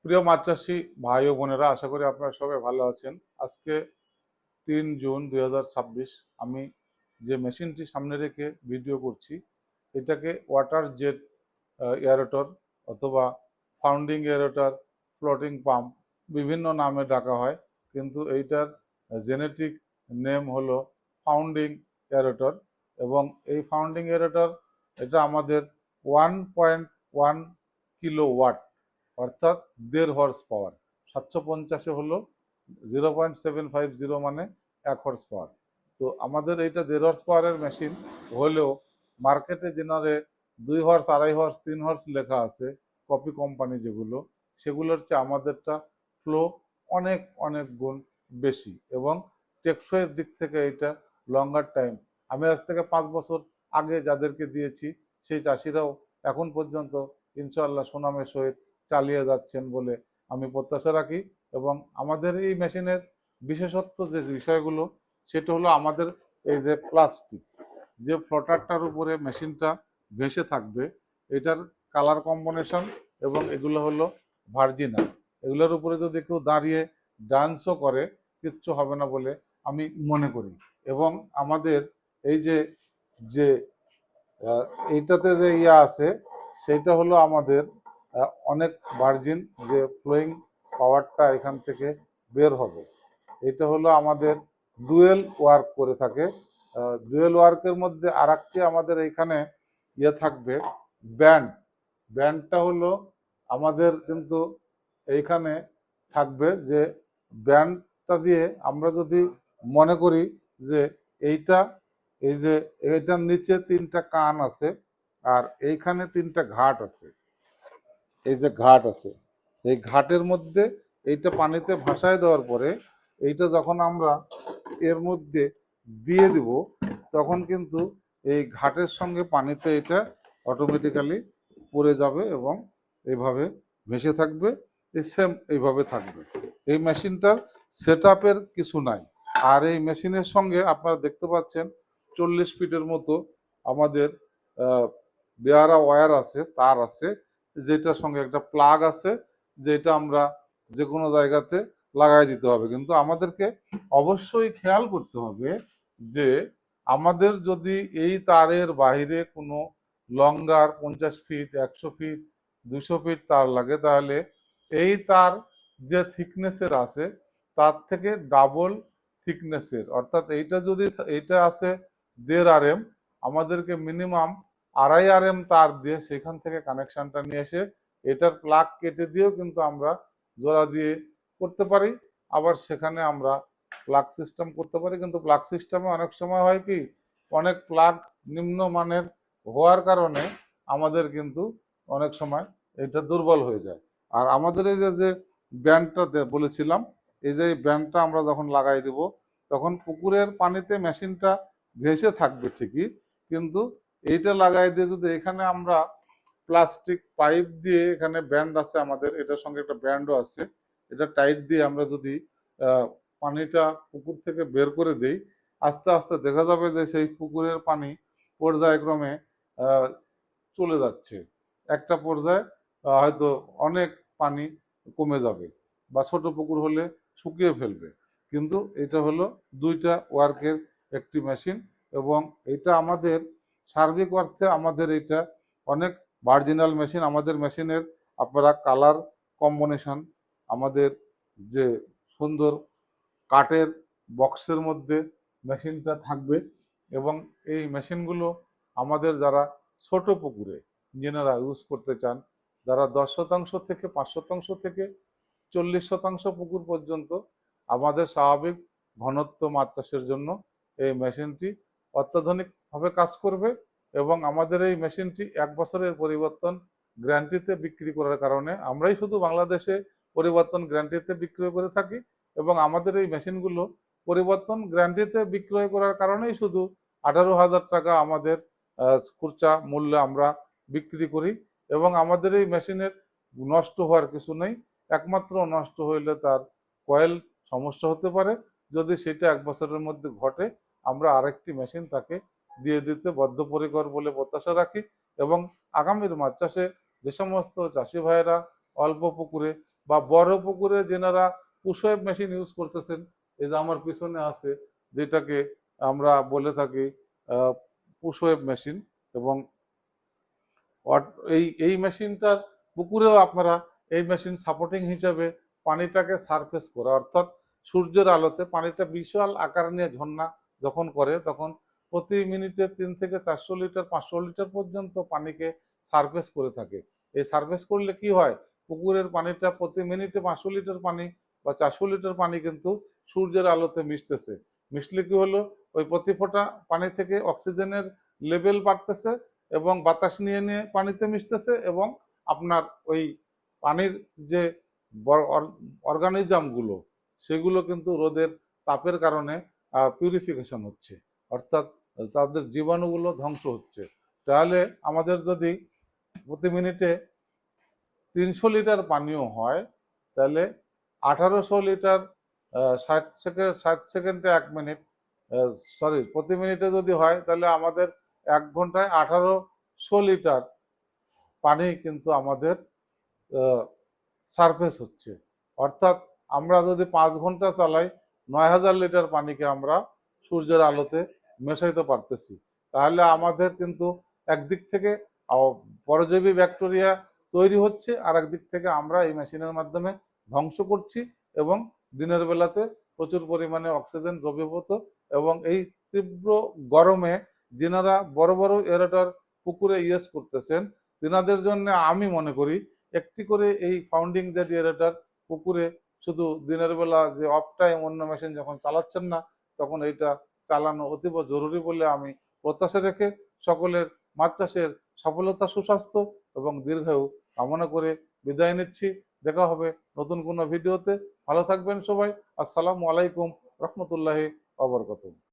প্রিয় মাছ চাষি ভাই ও বোনেরা, আশা করি আপনারা সবাই ভালো আছেন। আজকে 3 জুন 2026। আমি যে মেশিনটি সামনে রেখে ভিডিও করছি, এটাকে ওয়াটার জেট এয়ারেটর অথবা ফাউন্ডিং এয়ারেটর, ফ্লোটিং পাম্প বিভিন্ন নামে ডাকা হয়, কিন্তু এইটার জেনেটিক নেম হলো ফাউন্ডিং এয়ারেটর। এবং এই ফাউন্ডিং এয়ারেটর এটা আমাদের 1.1 কিলোওয়াট, অর্থাৎ 1.5 হর্স পাওয়ার। 750 হলো 0.750, মানে 1 হর্স পাওয়ার। তো আমাদের এইটা 1.5 হর্স পাওয়ারের মেশিন হলেও মার্কেটে জেনারে 2 হর্স, 2.5 হর্স, 3 হর্স লেখা আছে, কপি কোম্পানি যেগুলো, সেগুলোর চেয়ে আমাদেরটা ফ্লো অনেক অনেক গুণ বেশি এবং টেকসইয়ের দিক থেকে এটা লঙ্গার টাইম। আমি আজ থেকে 5 বছর আগে যাদেরকে দিয়েছি সেই চাষিরাও এখন পর্যন্ত ইনশাআল্লাহ সুনামের সহিত চালিয়ে যাচ্ছেন বলে আমি প্রত্যাশা রাখি। এবং আমাদের এই মেশিনের বিশেষত্ব যে বিষয়গুলো, সেটা হলো আমাদের এই যে প্লাস্টিক, যে ফ্লোটারটার উপরে মেশিনটা ভেসে থাকবে, এটার কালার কম্বিনেশন এবং এগুলো হলো ভার্জিনা। এগুলোর উপরে যদি কেউ দাঁড়িয়ে ডান্সও করে কিচ্ছু হবে না বলে আমি মনে করি। এবং আমাদের এই যে যে এইটাতে যে ইয়া আছে, সেইটা হলো আমাদের অনেক ভার্জিন, যে ফ্লোয়িং পাওয়ারটা এখান থেকে বের হবে। এটা হলো আমাদের ডুয়েল ওয়ার্ক করে থাকে। ডুয়েল ওয়ার্কের মধ্যে আর একটি আমাদের এইখানে ইয়ে থাকবে, ব্যান্ড। ব্যান্ডটা হলো আমাদের কিন্তু এইখানে থাকবে, যে ব্যান্ডটা দিয়ে আমরা যদি মনে করি যে এইটা, এই যে এইটার নিচে 3টা কান আছে আর এইখানে 3টা ঘাট আছে, এই যে ঘাট আছে, এই ঘাটের মধ্যে এইটা পানিতে ভাসায় দেওয়ার পরে এইটা যখন আমরা এর মধ্যে দিয়ে দিব, তখন কিন্তু এই ঘাটের সঙ্গে পানিতে এটা অটোমেটিক্যালি পড়ে যাবে এবং এইভাবে ভেসে থাকবে, সেম এইভাবে থাকবে। এই মেশিনটার সেট আপের কিছু নাই। আর এই মেশিনের সঙ্গে আপনারা দেখতে পাচ্ছেন 40 ফিটের মতো আমাদের বেয়ারা ওয়্যার আছে, তার আছে, যেটার সঙ্গে একটা প্লাগ আছে, যেটা আমরা যে কোনো জায়গাতে লাগাই দিতে হবে। কিন্তু আমাদেরকে অবশ্যই খেয়াল করতে হবে যে আমাদের যদি এই তারের বাইরে কোনো লঙ্গার 50 ফিট, 100 ফিট, 200 ফিট তার লাগে, তাহলে এই তার যে থিকনেসের আছে তার থেকে ডাবল থিকনেসের, অর্থাৎ এইটা যদি এইটা আছে 1.5 RM, আমাদেরকে মিনিমাম 2.5 RM তার দিয়ে সেখান থেকে কানেকশনটা নিয়ে এসে এটার প্লাগ কেটে দিয়েও কিন্তু আমরা জোড়া দিয়ে করতে পারি। আবার সেখানে আমরা প্লাগ সিস্টেম করতে পারি, কিন্তু প্লাগ সিস্টেমে অনেক সময় হয় কি, অনেক প্লাগ নিম্নমানের হওয়ার কারণে আমাদের কিন্তু অনেক সময় এটা দুর্বল হয়ে যায়। আর আমাদের এই যে ব্যান্ডটা বলেছিলাম, এই যে ব্যান্ডটা আমরা যখন লাগাই দেব, তখন পুকুরের পানিতে মেশিনটা ভেসে থাকবে ঠিকই, কিন্তু এইটা লাগাই দিয়ে যদি এখানে আমরা প্লাস্টিক পাইপ দিয়ে, এখানে ব্যান্ড আছে আমাদের, এটার সঙ্গে একটা ব্যান্ডও আছে, এটা টাইট দিয়ে আমরা যদি পানিটা পুকুর থেকে বের করে দেই, আস্তে আস্তে দেখা যাবে যে সেই পুকুরের পানি পর্যায়ক্রমে চলে যাচ্ছে। একটা পর্যায়ে হয়তো অনেক পানি কমে যাবে, বা ছোট পুকুর হলে শুকিয়ে ফেলবে। কিন্তু এটা হলো 2টা ওয়ার্কের একটি মেশিন, এবং এটা আমাদের সার্বিক অর্থে আমাদের এটা অনেক মার্জিনাল মেশিন। আমাদের মেশিনের আপনারা কালার কম্বিনেশন, আমাদের যে সুন্দর কাঠের বক্সের মধ্যে মেশিনটা থাকবে, এবং এই মেশিনগুলো আমাদের যারা ছোট পুকুরে ইঞ্জিনিয়াররা ইউজ করতে চান, যারা 10 শতাংশ থেকে 5 শতাংশ থেকে 40 শতাংশ পুকুর পর্যন্ত আমাদের স্বাভাবিক ঘনত্ব মাছ চাষের জন্য এই মেশিনটি অত্যাধুনিকভাবে কাজ করবে। এবং আমাদের এই মেশিনটি 1 বছরের পরিবর্তন গ্যারান্টিতে বিক্রি করার কারণে আমরাই শুধু বাংলাদেশে পরিবর্তন গ্যারান্টিতে বিক্রয় করে থাকি, এবং আমাদের এই মেশিনগুলো পরিবর্তন গ্যারান্টিতে বিক্রয় করার কারণেই শুধু 18,000 টাকা আমাদের খুচরা মূল্যে আমরা বিক্রি করি। এবং আমাদের এই মেশিনের নষ্ট হওয়ার কিছু নেই, একমাত্র নষ্ট হইলে তার কয়েল সমস্যা হতে পারে। যদি সেটা 1 বছরের মধ্যে ঘটে, আমরা আরেকটি মেশিন তাকে দিয়ে দিতে বদ্ধপরিকর বলে প্রত্যাশা রাখি। এবং আগামীর মাছ চাষে যে সমস্ত চাষি ভাইয়েরা অল্প পুকুরে বা বড় পুকুরে যেনারা পুশওয়েভ মেশিন ইউজ করতেছেন, এই যে আমার পিছনে আছে যেটাকে আমরা বলে থাকি পুশওয়েভ মেশিন, এবং এই এই মেশিনটার পুকুরেও আপনারা এই মেশিন সাপোর্টিং হিসাবে পানিটাকে সারফেস করে, অর্থাৎ সূর্যের আলোতে পানিটা বিশাল আকার নিয়ে ঝর্ণা যখন করে তখন প্রতি মিনিটে 3 থেকে 400 লিটার 500 লিটার পর্যন্ত পানিকে সারফেস করে থাকে। এই সারফেস করলে কি হয়, পুকুরের পানিটা প্রতি মিনিটে 500 লিটার পানি বা 400 লিটার পানি কিন্তু সূর্যের আলোতে মিশতেছে। মিশলে কি হলো, ওই প্রতি ফোঁটা পানি থেকে অক্সিজেনের লেভেল বাড়তেছে এবং বাতাস নিয়ে নিয়ে পানিতে মিশতেছে, এবং আপনার ওই পানির যে অর্গানিজমগুলো সেগুলো কিন্তু রোদের তাপের কারণে পিউরিফিকেশন হচ্ছে, অর্থাৎ তাদের জীবাণুগুলো ধ্বংস হচ্ছে। তাহলে আমাদের যদি প্রতি মিনিটে 300 লিটার পানীয় হয়, তাহলে 1800 লিটার 60 সেকেন্ডে 1 মিনিট, সরি প্রতি মিনিটে যদি হয় তাহলে আমাদের 1 ঘন্টায় 1800 লিটার পানি কিন্তু আমাদের সারফেস হচ্ছে। অর্থাৎ আমরা যদি 5 ঘন্টা চালাই, 9000 লিটার পানিকে আমরা সূর্যের আলোতে মেশাইতে পারতেছি। তাহলে আমাদের কিন্তু একদিক থেকে পরজীবী ব্যাকটেরিয়া তৈরি হচ্ছে, আর একদিক থেকে আমরা এই মেশিনের মাধ্যমে ধ্বংস করছি, এবং দিনের বেলাতে প্রচুর পরিমাণে অক্সিজেন দ্রবীভূত, এবং এই তীব্র গরমে যেনারা বড় বড় এরেটর পুকুরে ইউজ করতেছেন তেনাদের জন্য আমি মনে করি একটি করে এই ফাউন্ডিং জেট এরেটর পুকুরে শুধু দিনের বেলা যে অফ টাইম অন্য মেশিন যখন চালাচ্ছেন না তখন এইটা চালানো অতীব জরুরি বলে আমি প্রত্যাশা রেখে সকলের মাছ চাষের সফলতা, সুস্বাস্থ্য এবং দীর্ঘায়ু কামনা করে বিদায় নিচ্ছি। দেখা হবে নতুন কোনো ভিডিওতে। ভালো থাকবেন সবাই। আসসালামু আলাইকুম রহমতুল্লাহি ওয়া বারাকাতুহু।